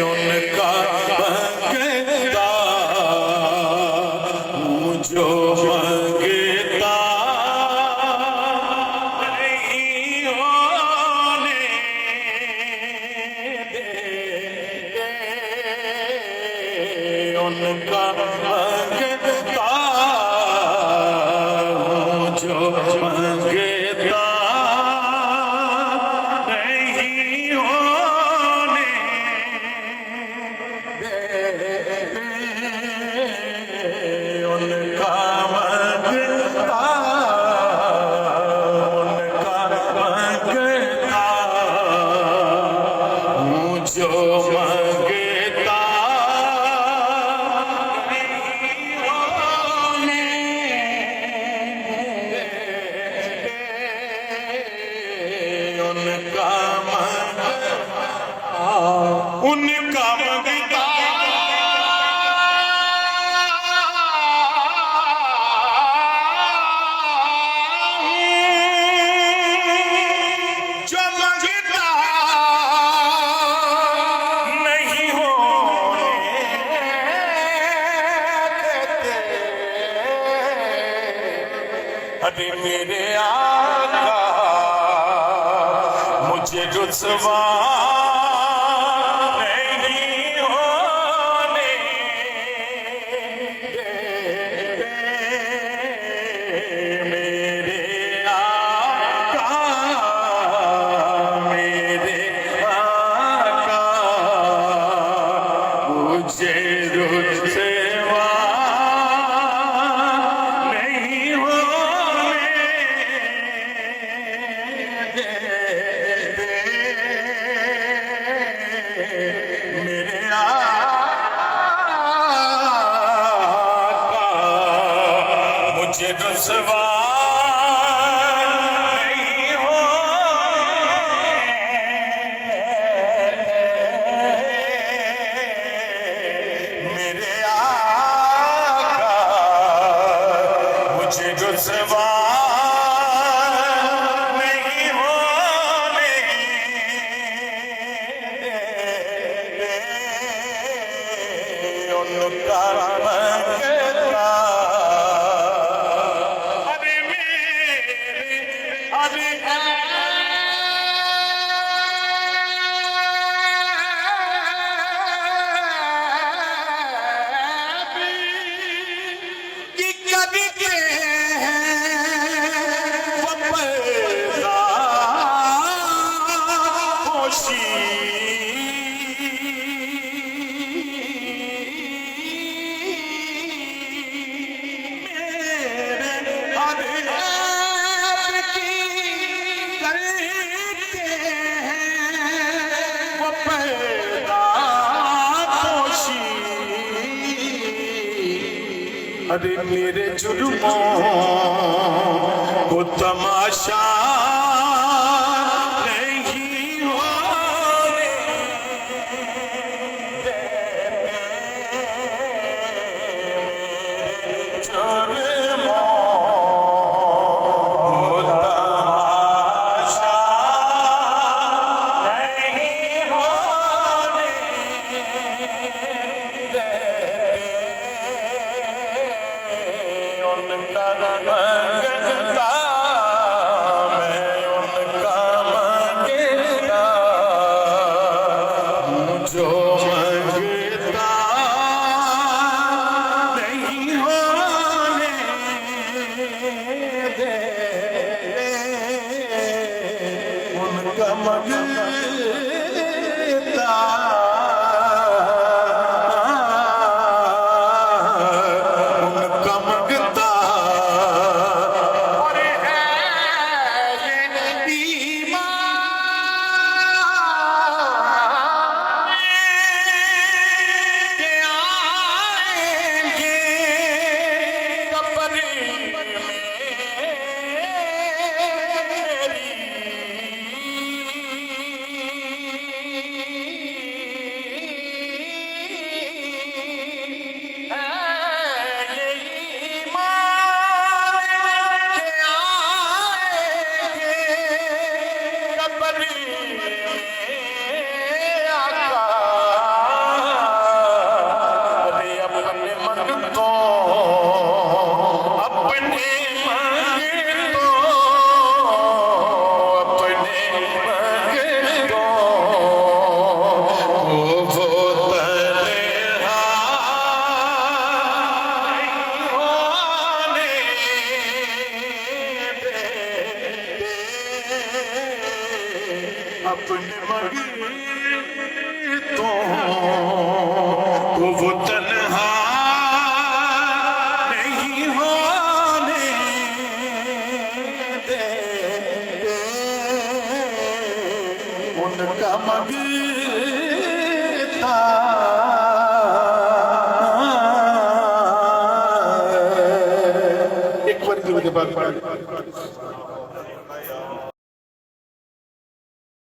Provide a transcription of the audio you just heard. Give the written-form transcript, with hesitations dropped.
उनका मंगता मुझो मंगता नहीं होने दे। उनका मंगता मुझो मंगता नहीं होने उनका मंगता मुझो मंगता नहीं होने उनका उनका मंगता जो मंगता नहीं होने देते। अरे मेरे आका मुझे रुसवा नहीं होने देते। मेरे आका मुझे रुसवा नहीं होने देते। मेरे आका मुझे रुसवा नहीं होने। मेरे आका मुझे रुसवा नहीं होने देते। उनका मंगता अरे मेरे अरे कि कभी के वो पर्दा पोशी मेरे हर ऐप की करते हैं वो पर्दा पोशी। अरे मेरे जुर्मों को तमाशा नहीं होने देते। जुर्मों को तमाशा नहीं होने देते। उनका मंगता मैं तो वो तन्हा नहीं होने दे, उनका मगता